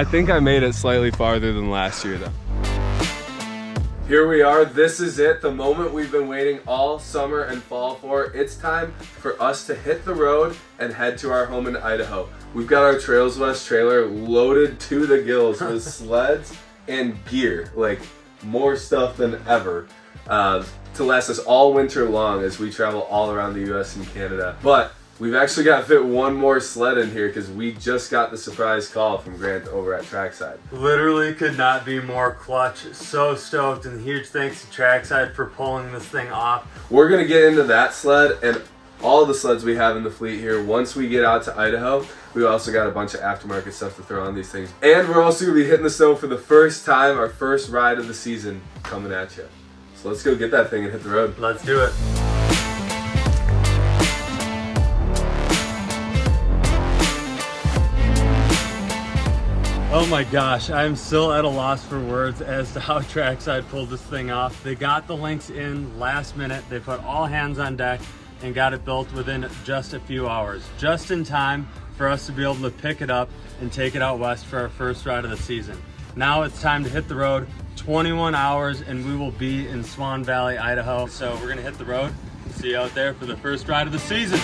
I think I made it slightly farther than last year though. Here we are, this is it, the moment we've been waiting all summer and fall for. It's time for us to hit the road and head to our home in Idaho. We've got our Trails West trailer loaded to the gills with sleds and gear, like more stuff than ever, to last us all winter long as we travel all around the US and Canada. But we've actually got to fit one more sled in here because we just got the surprise call from Grant over at Trailside. Literally could not be more clutch. So stoked, and huge thanks to Trailside for pulling this thing off. We're gonna get into that sled and all the sleds we have in the fleet here. Once we get out to Idaho, we also got a bunch of aftermarket stuff to throw on these things. And we're also gonna be hitting the snow for the first time, our first ride of the season coming at you. So let's go get that thing and hit the road. Let's do it. Oh my gosh, I'm still at a loss for words as to how Trailside pulled this thing off. They got the Lynx in last minute. They put all hands on deck and got it built within just a few hours, just in time for us to be able to pick it up and take it out west for our first ride of the season. Now it's time to hit the road, 21 hours, and we will be in Swan Valley, Idaho. So we're gonna hit the road, see you out there for the first ride of the season.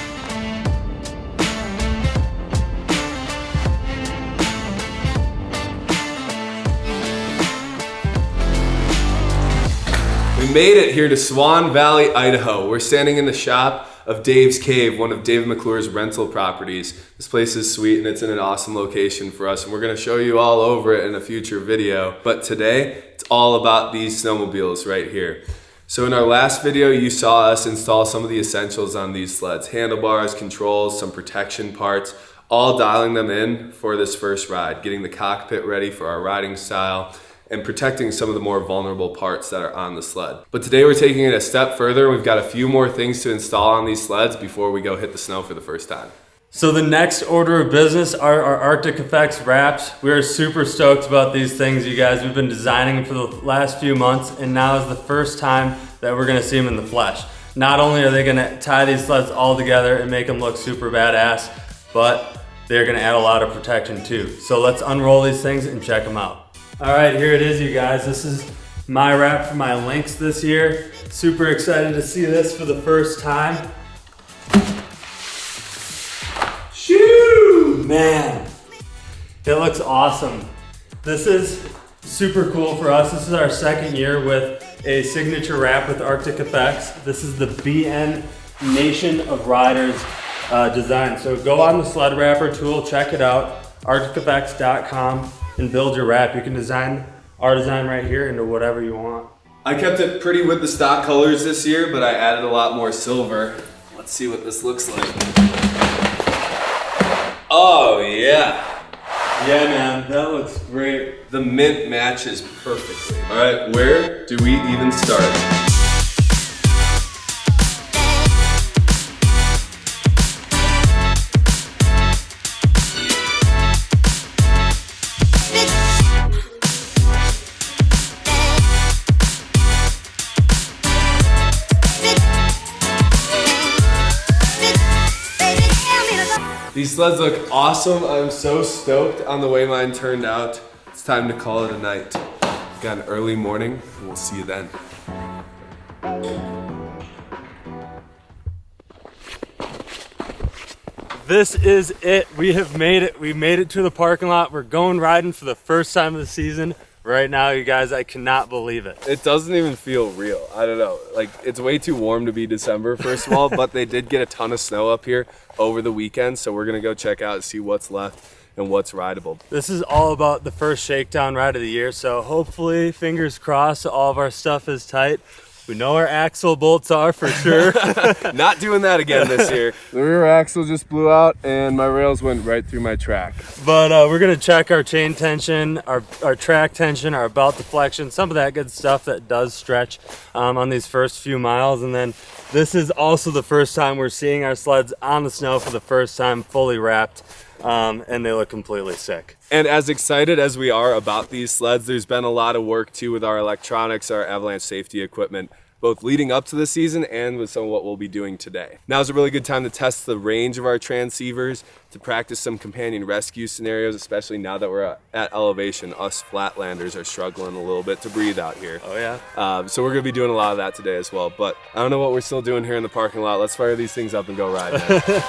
We made it here to Swan Valley, Idaho. We're standing in the shop of Dave's Cave, one of Dave McClure's rental properties. This place is sweet and it's in an awesome location for us, and we're gonna show you all over it in a future video. But today, it's all about these snowmobiles right here. So in our last video, you saw us install some of the essentials on these sleds: handlebars, controls, some protection parts, all dialing them in for this first ride, getting the cockpit ready for our riding style, and protecting some of the more vulnerable parts that are on the sled. But today we're taking it a step further. We've got a few more things to install on these sleds before we go hit the snow for the first time. So the next order of business are our Arctic Effects wraps. We are super stoked about these things, you guys. We've been designing them for the last few months, and now is the first time that we're gonna see them in the flesh. Not only are they gonna tie these sleds all together and make them look super badass, but they're gonna add a lot of protection too. So let's unroll these things and check them out. All right, here it is, you guys. This is my wrap for my Lynx this year. Super excited to see this for the first time. Shoo! Man, it looks awesome. This is super cool for us. This is our second year with a signature wrap with Arctic Effects. This is the BN Nation of Riders design. So go on the sled wrapper tool, check it out, arcticeffects.com. and build your wrap. You can design our design right here into whatever you want. I kept it pretty with the stock colors this year, but I added a lot more silver. Let's see what this looks like. Oh yeah. Yeah man, that looks great. The mint matches perfectly. All right, where do we even start? These sleds look awesome. I'm so stoked on the way mine turned out. It's time to call it a night. Got an early morning, and we'll see you then. This is it. We have made it. We made it to the parking lot. We're going riding for the first time of the season. Right now, you guys, I cannot believe it. It doesn't even feel real. I don't know. Like, it's way too warm to be December, first of all, but they did get a ton of snow up here over the weekend, so we're gonna go check out and see what's left and what's rideable. This is all about the first shakedown ride of the year, so hopefully, fingers crossed, all of our stuff is tight. We know our axle bolts are for sure. Not doing that again this year. The rear axle just blew out and my rails went right through my track. But we're gonna check our chain tension, our track tension, our belt deflection, some of that good stuff that does stretch on these first few miles. And then this is also the first time we're seeing our sleds on the snow for the first time, fully wrapped. And they look completely sick. And as excited as we are about these sleds, there's been a lot of work too with our electronics, our avalanche safety equipment. both leading up to the season and with some of what we'll be doing today. Now is a really good time to test the range of our transceivers, to practice some companion rescue scenarios, especially now that we're at elevation. Us flatlanders are struggling a little bit to breathe out here. Oh yeah. So we're gonna be doing a lot of that today as well. But I don't know what we're still doing here in the parking lot. Let's fire these things up and go ride, man.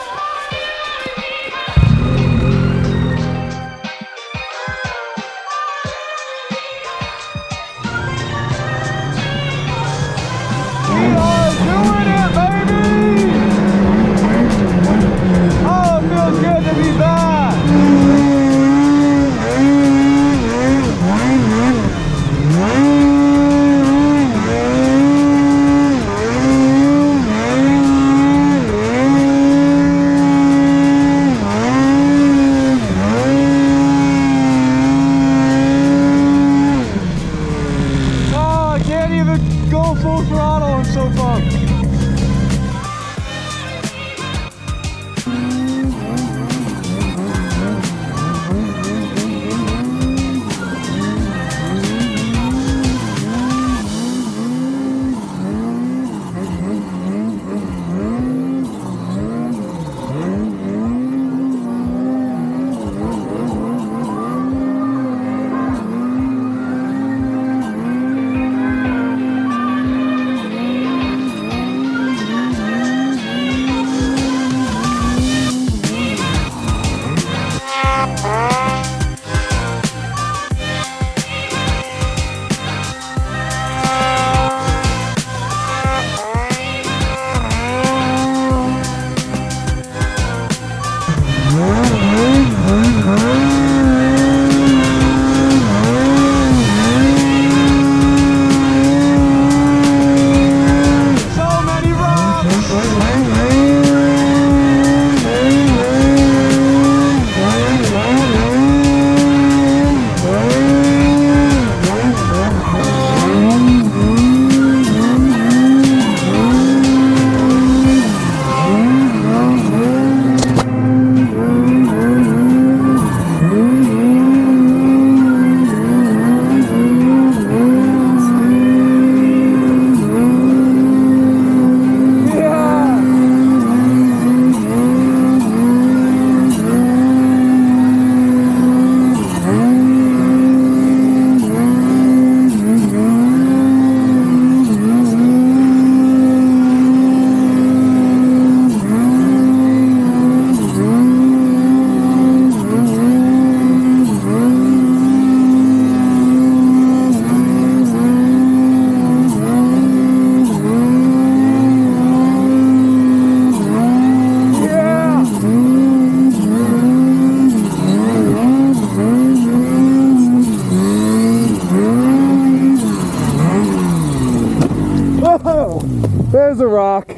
There's a rock.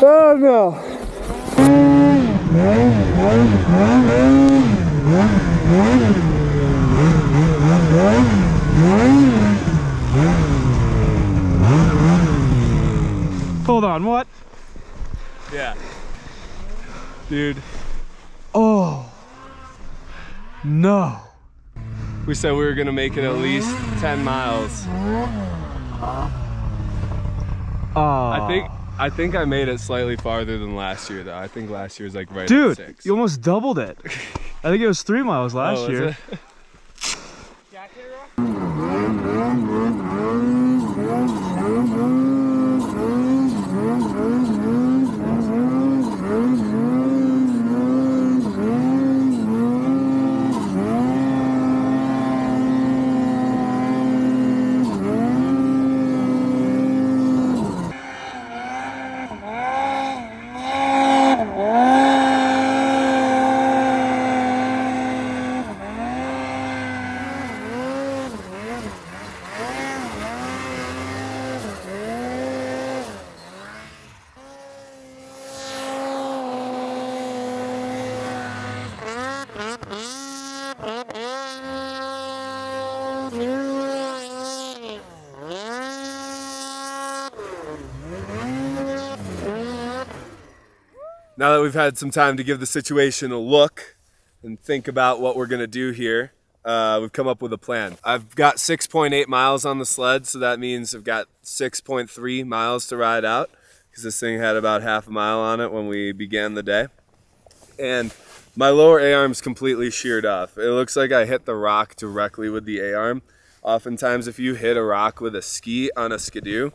Oh no. Hold on, what? Yeah. Dude. Oh. No. We said we were gonna make it at least 10 miles. I think I made it slightly farther than last year though. I think last year was like right at 6. Dude, you almost doubled it. I think it was 3 miles last year. Now that we've had some time to give the situation a look and think about what we're gonna do here, we've come up with a plan. I've got 6.8 miles on the sled, so that means I've got 6.3 miles to ride out, because this thing had about half a mile on it when we began the day. And my lower A-arm's completely sheared off. It looks like I hit the rock directly with the A-arm. Oftentimes, if you hit a rock with a ski on a Skidoo,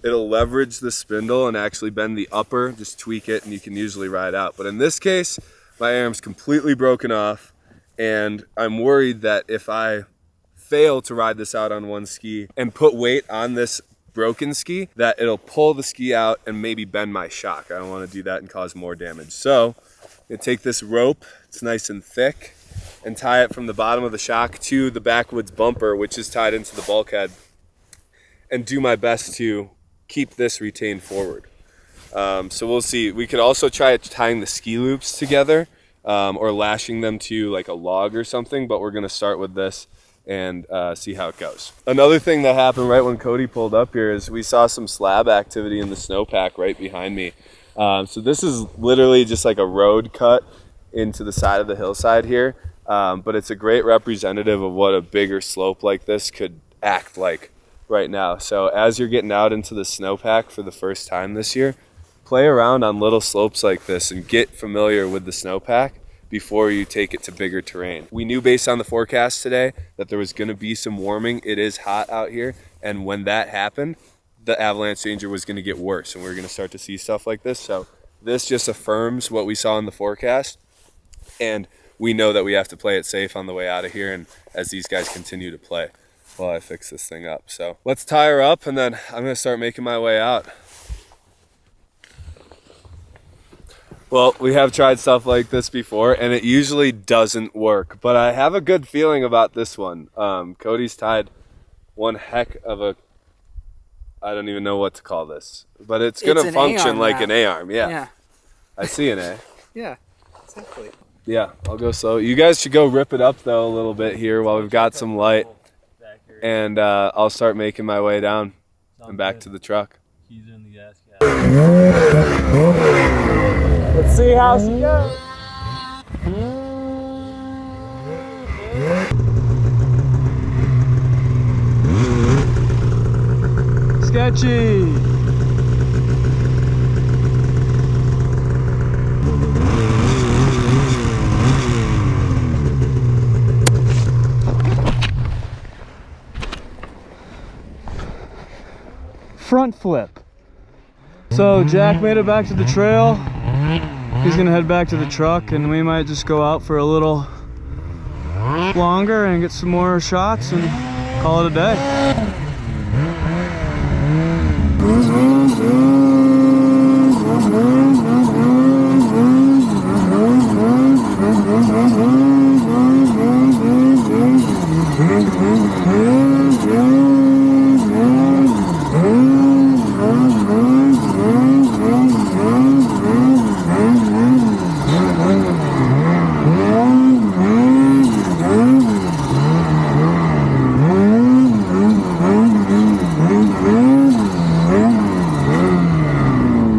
it'll leverage the spindle and actually bend the upper, just tweak it, and you can usually ride out. But in this case, my A-arm's completely broken off, and I'm worried that if I fail to ride this out on one ski and put weight on this broken ski, that it'll pull the ski out and maybe bend my shock. I don't want to do that and cause more damage. So you take this rope, it's nice and thick, and tie it from the bottom of the shock to the backwoods bumper, which is tied into the bulkhead, and do my best to keep this retained forward. So we'll see. We could also try tying the ski loops together or lashing them to like a log or something, but we're gonna start with this and see how it goes. Another thing that happened right when Cody pulled up here is we saw some slab activity in the snowpack right behind me. So this is literally just like a road cut into the side of the hillside here, but it's a great representative of what a bigger slope like this could act like right now. So as you're getting out into the snowpack for the first time this year, play around on little slopes like this and get familiar with the snowpack before you take it to bigger terrain. We knew based on the forecast today that there was gonna be some warming. It is hot out here, and when that happened, the avalanche danger was going to get worse, and we were going to start to see stuff like this. So this just affirms what we saw in the forecast, and we know that we have to play it safe on the way out of here, and as these guys continue to play while I fix this thing up. So let's tie her up, and then I'm going to start making my way out. Well, we have tried stuff like this before, and it usually doesn't work, but I have a good feeling about this one. Cody's tied one heck of a, I don't even know what to call this, but it's going to function like an A-arm. Yeah. I see an A. Yeah, exactly. Yeah, I'll go slow. You guys should go rip it up, though, a little bit here while we've got some light. And I'll start making my way down and back to the truck. Keys are in the gas cap. Let's see how she goes. Sketchy. Front flip. So Jack made it back to the trail. He's gonna head back to the truck, and we might just go out for a little longer and get some more shots and call it a day.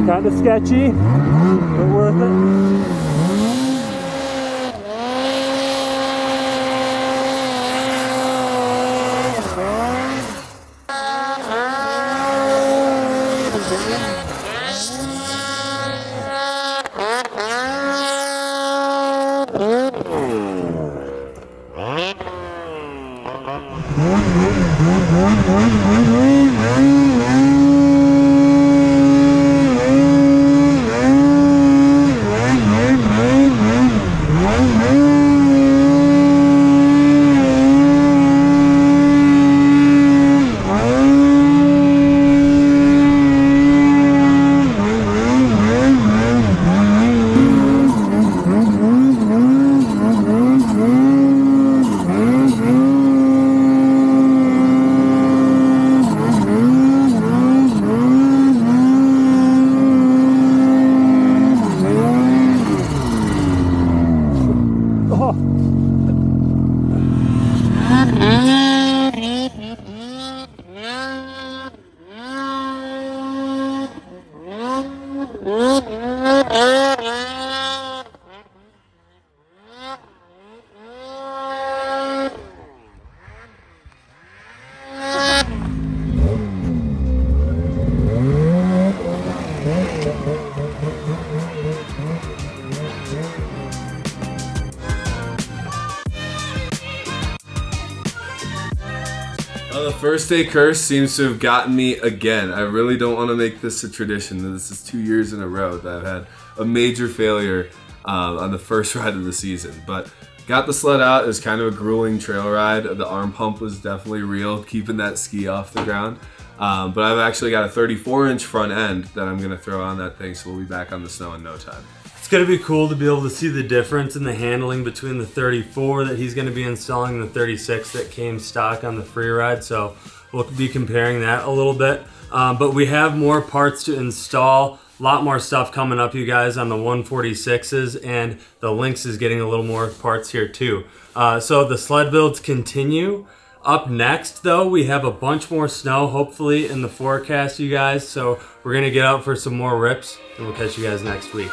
Kinda sketchy, but worth it. first day curse seems to have gotten me again. I really don't want to make this a tradition. This is 2 years in a row that I've had a major failure on the first ride of the season. But got the sled out. It was kind of a grueling trail ride. The arm pump was definitely real, keeping that ski off the ground. But I've actually got a 34-inch front end that I'm going to throw on that thing, so we'll be back on the snow in no time. It's going to be cool to be able to see the difference in the handling between the 34 that he's going to be installing and the 36 that came stock on the Freeride. So we'll be comparing that a little bit. But we have more parts to install. A lot more stuff coming up, you guys, on the 146s, and the Lynx is getting a little more parts here too. So the sled builds continue. Up next, though, we have a bunch more snow, hopefully, in the forecast, you guys. So we're going to get out for some more rips, and we'll catch you guys next week.